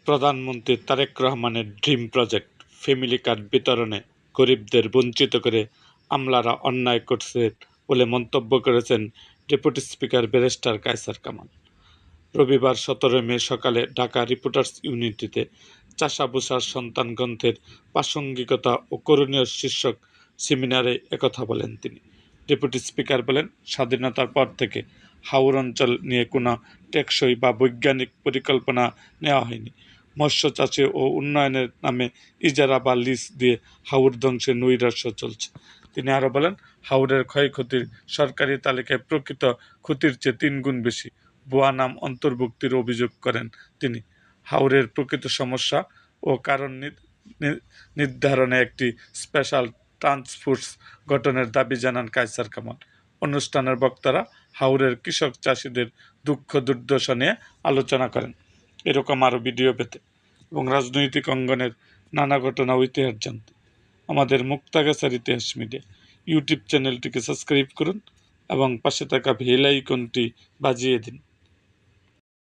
প্রধানমন্ত্রী তারেক রহমানের dream project family card বিতরণে গরিবদের বঞ্চিত করে আমলারা অন্যায় করছে বলে মন্তব্য করেছেন deputy speaker barrister Kaiser Kamal. রবিবার 17 মে সকালে ঢাকা রিপোর্টার্স ইউনিটিতে চাষাভুষার সন্তান গ্রন্থের প্রাসঙ্গিকতা ও করণীয় শীর্ষক সেমিনারে একথা বলেন তিনি। ডেপুটি স্পিকার বলেন, স্বাধীনতার পর থেকে হাওর অঞ্চল নিয়ে কোনো টেকসই বা বৈজ্ঞানিক পরিকল্পনা নেওয়া হয়নি। মৎস্য চাষে ও উন্নয়নের নামে ইজারা বা লিজ দিয়ে হাওর ধ্বংসের নৈরাশ্য চলছে। তিনি আরও বলেন, হাওরের ক্ষয়ক্ষতির সরকারি তালিকায় প্রকৃত ক্ষতির চেয়ে 3 গুণ বেশি। ভুয়া নাম অন্তর্ভুক্তির অভিযোগ করেন তিনি। হাওরের প্রকৃত সমস্যা ও কারণ নির্ধারণে একটি স্পেশাল টাস্কফোর্স গঠনের দাবি জানান কায়সার কামাল। অনুষ্ঠানের বক্তারা হাওরের কৃষক চাষিদের দুঃখ দুর্দশা নিয়ে আলোচনা করেন। এরকম আরও ভিডিও পেতে এবং রাজনৈতিক অঙ্গনের নানা ঘটনা ও ইতিহাস জানতে আমাদের মুক্তাগাছার ইতিহাস মিডিয়া ইউটিউব চ্যানেলটিকে সাবস্ক্রাইব করুন এবং পাশে থাকা বেল আইকনটি বাজিয়ে দিন।